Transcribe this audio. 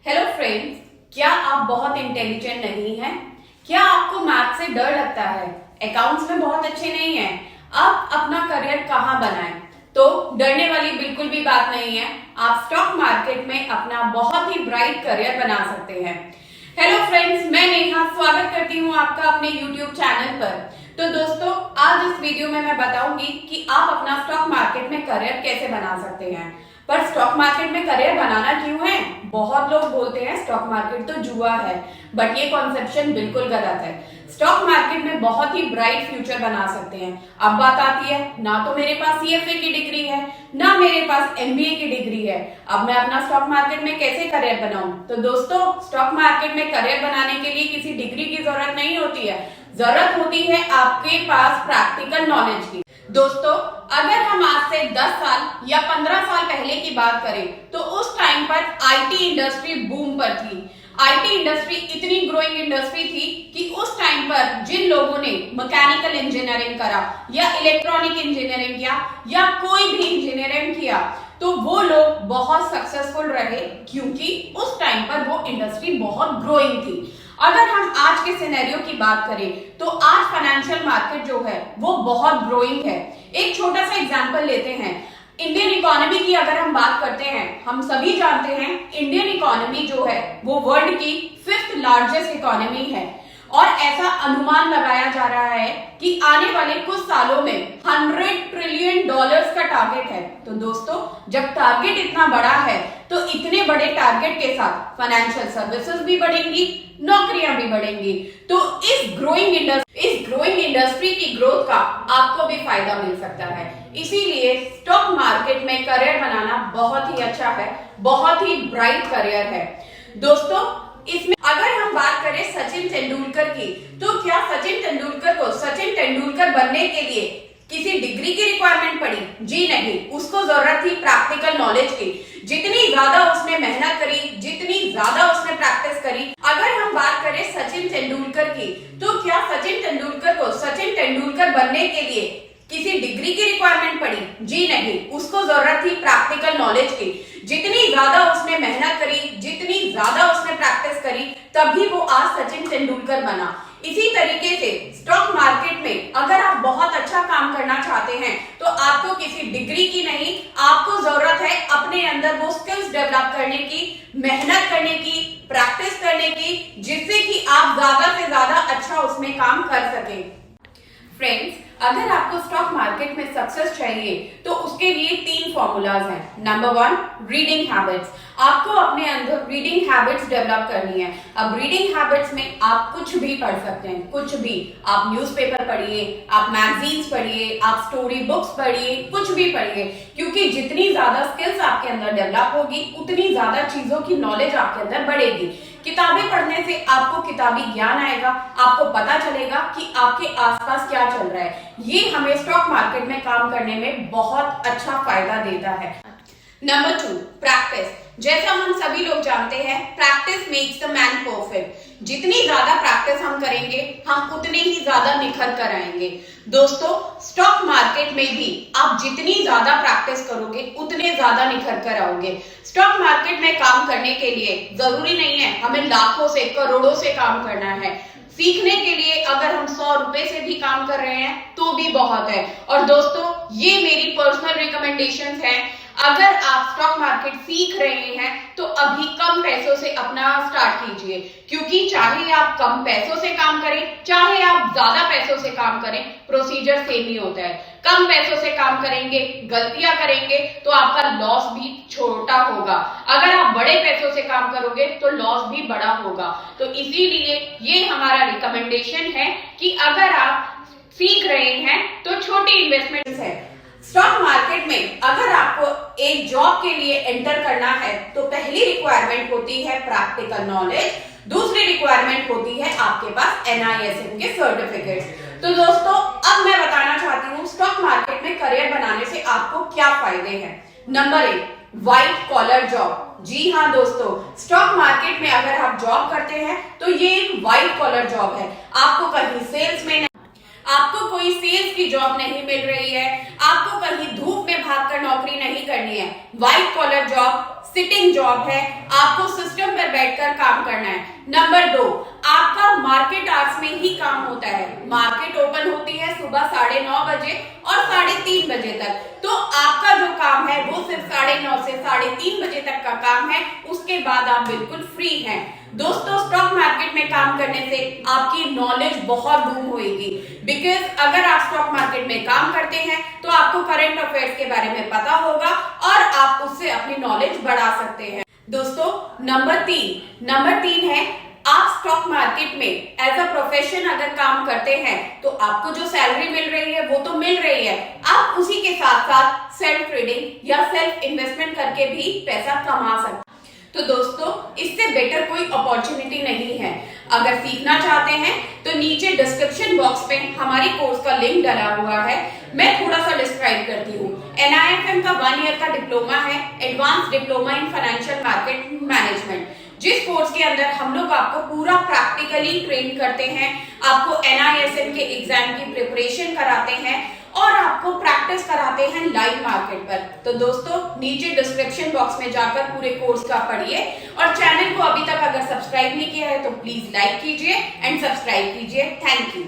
Hello friends, क्या आप बहुत इंटेलिजेंट नहीं हैं? क्या आपको मैथ से डर लगता है? अकाउंट्स में बहुत अच्छे नहीं हैं? आप अपना करियर कहाँ बनाएं? तो डरने वाली बिल्कुल भी बात नहीं है। आप स्टॉक मार्केट में अपना बहुत ही ब्राइट करियर बना सकते हैं। हेलो फ्रेंड्स, मैं नेहा स्वागत करती हूँ आपका अपने यूट्यूब चैनल पर। तो दोस्तों, आज इस वीडियो में मैं बताऊंगी कि आप अपना स्टॉक मार्केट में करियर कैसे बना सकते हैं। पर स्टॉक मार्केट में करियर बनाना क्यों है? बहुत लोग बोलते हैं स्टॉक मार्केट तो जुआ है, बट ये कॉन्सेप्शन बिल्कुल गलत है। स्टॉक मार्केट में बहुत ही ब्राइट फ्यूचर बना सकते हैं। अब बात आती है, ना तो मेरे पास सीएफए की डिग्री है, ना मेरे पास एमबीए की डिग्री है। अब मैं अपना स्टॉक मार्केट में कैसे करियर बनाऊं? तो दोस्तों, स्टॉक मार्केट में करियर बनाने के लिए किसी डिग्री की जरूरत नहीं होती है। जरूरत होती है आपके पास प्रैक्टिकल नॉलेज की। दोस्तों, अगर हम आज से 10 साल या 15 साल पहले की बात करें तो उस टाइम पर आईटी इंडस्ट्री बूम पर थी। आईटी इंडस्ट्री इतनी ग्रोइंग इंडस्ट्री थी कि उस टाइम पर जिन लोगों ने मैकेनिकल इंजीनियरिंग करा या इलेक्ट्रॉनिक इंजीनियरिंग किया या कोई भी इंजीनियरिंग किया, तो वो लोग बहुत सक्सेसफुल रहे, क्योंकि उस टाइम पर वो इंडस्ट्री बहुत ग्रोइंग थी। अगर हम आज के सिनेरियो की बात करें तो आज फाइनेंशियल मार्केट जो है वो बहुत ग्रोइंग है। एक छोटा सा एग्जांपल लेते हैं। इंडियन इकोनॉमी की अगर हम बात करते हैं, हम सभी जानते हैं इंडियन इकोनॉमी जो है वो वर्ल्ड की 5th लार्जेस्ट इकोनॉमी है, और ऐसा अनुमान लगाया जा रहा है कि आने वाले कुछ सालों में $100 ट्रिलियन का टारगेट है। तो दोस्तों, जब टारगेट इतना बड़ा है तो इतने बड़े टारगेट के साथ फाइनेंशियल सर्विसेज भी बढ़ेंगी, नौकरियां भी बढ़ेंगी। तो इस ग्रोइंग इंडस्ट्री की ग्रोथ का आपको भी फायदा मिल सकता है। इसीलिए स्टॉक मार्केट में करियर बनाना बहुत ही अच्छा है, बहुत ही ब्राइट करियर है। दोस्तों, इसमें अगर हम बात करें सचिन तेंदुलकर की, तो क्या सचिन तेंदुलकर को सचिन तेंदुलकर बनने के लिए किसी डिग्री की रिक्वायरमेंट पड़ी? जी नहीं, उसको जरूरत थी प्रैक्टिकल नॉलेज की। जितनी ज्यादा उसने मेहनत करी, जितनी ज्यादा उसने प्रैक्टिस करी। अगर हम बात करें सचिन तेंदुलकर की, तो क्या सचिन तेंदुलकर को सचिन तेंदुलकर बनने के लिए किसी डिग्री की रिक्वायरमेंट पड़ी? जी नहीं, उसको जरूरत थी प्रैक्टिकल नॉलेज की। जितनी ज्यादा उसने मेहनत करी, जितनी ज्यादा उसने प्रैक्टिस करी, तभी वो आज सचिन तेंदुलकर बना। इसी तरीके से स्टॉक मार्केट में अगर आप बहुत अच्छा काम करना चाहते हैं तो आपको किसी डिग्री की नहीं, आपको जरूरत है अपने अंदर वो स्किल्स डेवलप करने की, मेहनत करने की, प्रैक्टिस करने की, जिससे कि आप ज्यादा से ज्यादा अच्छा उसमें काम कर सकें। फ्रेंड्स, अगर आपको स्टॉक मार्केट में सक्सेस चाहिए तो उसके लिए 3 फॉर्मूलाज हैं। Number 1, reading habits. आपको अपने अंदर रीडिंग हैबिट्स डेवलप करनी है। अब रीडिंग हैबिट्स में आप कुछ भी पढ़ सकते हैं, कुछ भी। आप न्यूज़पेपर पढ़िए, आप मैगजीन्स पढ़िए, आप स्टोरी बुक्स पढ़िए, कुछ भी पढ़िए, क्योंकि जितनी ज्यादा स्किल्स आपके अंदर डेवलप होगी उतनी ज्यादा चीजों की नॉलेज आपके अंदर बढ़ेगी। किताबें पढ़ने से आपको किताबी ज्ञान आएगा, आपको पता चलेगा कि आपके आसपास क्या चल रहा है। ये हमें स्टॉक मार्केट में काम करने में बहुत अच्छा फायदा देता है। Number 2, practice. जैसा हम सभी लोग जानते हैं, practice makes the man perfect. जितनी ज्यादा प्रैक्टिस हम करेंगे, हम उतने ही ज्यादा निखर कर आएंगे। दोस्तों, स्टॉक मार्केट में भी आप जितनी ज्यादा प्रैक्टिस करोगे उतने ज्यादा निखर कर आओगे। स्टॉक मार्केट में काम करने के लिए जरूरी नहीं है हमें लाखों से, करोड़ों से काम करना है। सीखने के लिए अगर हम 100 रुपए से भी काम कर रहे हैं तो भी बहुत है। और दोस्तों, ये मेरी पर्सनल रिकमेंडेशंस हैं। अगर आप स्टॉक मार्केट सीख रहे हैं तो अभी कम पैसों से अपना स्टार्ट कीजिए, क्योंकि चाहे आप कम पैसों से काम करें, चाहे आप ज्यादा पैसों से काम करें, प्रोसीजर सेम ही होता है। कम पैसों से काम करेंगे, गलतियां करेंगे तो आपका लॉस भी छोटा होगा। अगर आप बड़े पैसों से काम करोगे तो लॉस भी बड़ा होगा। तो इसीलिए ये हमारा रिकमेंडेशन है कि अगर आप सीख रहे हैं तो छोटी इन्वेस्टमेंट है। स्टॉक मार्केट में अगर आपको एक जॉब के लिए एंटर करना है तो पहली रिक्वायरमेंट होती है प्रैक्टिकल नॉलेज, दूसरी रिक्वायरमेंट होती है आपके पास NISM के सर्टिफिकेट। तो दोस्तों, अब मैं बताना चाहती हूँ स्टॉक मार्केट में करियर बनाने से आपको क्या फायदे हैं। Number 1, white collar job. जी हाँ दोस्तों, स्टॉक मार्केट में अगर आप जॉब करते हैं तो ये एक व्हाइट कॉलर जॉब है। आपको कहीं सेल्स में, आपको कोई सेल्स की जॉब नहीं मिल रही है, आपको कहीं धूप में भागकर नौकरी नहीं करनी है। White collar job sitting job है। आपको सिस्टम पर बैठकर काम करना है। नंबर 2, आपका मार्केट आवर्स में ही काम होता है। मार्केट ओपन होती है सुबह 9:30 बजे और 3:30 बजे तक, तो आपका जो काम है वो सिर्फ 9:30 से 3:30 बजे तक का काम है। उसके बाद आप बिल्कुल फ्री हैं। दोस्तों, स्टॉक मार्केट में काम करने से आपकी नॉलेज बहुत बूम होगी, बिकॉज अगर आप स्टॉक मार्केट में काम करते हैं तो आपको करंट अफेयर्स के बारे में पता होगा और आप उससे अपनी नॉलेज बढ़ा सकते हैं। दोस्तों, नंबर 3 है, आप स्टॉक मार्केट में एज अ प्रोफेशन अगर काम करते हैं तो आपको जो सैलरी मिल रही है वो तो मिल रही है, आप उसी के साथ साथ सेल्फ ट्रेडिंग या सेल्फ इन्वेस्टमेंट करके भी पैसा कमा सकते हैं। तो दोस्तों, इससे बेटर कोई अपॉर्चुनिटी नहीं है। अगर सीखना चाहते हैं तो नीचे डिस्क्रिप्शन बॉक्स में हमारी कोर्स का लिंक डला हुआ है। मैं थोड़ा सा डिस्क्राइब करती हूँ। NIFM का 1 ईयर का डिप्लोमा है, advance diploma in financial market management, जिस कोर्स के अंदर हम लोग आपको पूरा प्रैक्टिकली ट्रेन करते हैं, आपको NISM के एग्जाम की प्रिपरेशन कराते हैं और आपको प्रैक्टिस कराते हैं लाइव मार्केट पर। तो दोस्तों, नीचे डिस्क्रिप्शन बॉक्स में जाकर पूरे कोर्स का पढ़िए और चैनल को अभी तक अगर सब्सक्राइब नहीं किया है तो प्लीज लाइक कीजिए एंड सब्सक्राइब कीजिए। Thank you.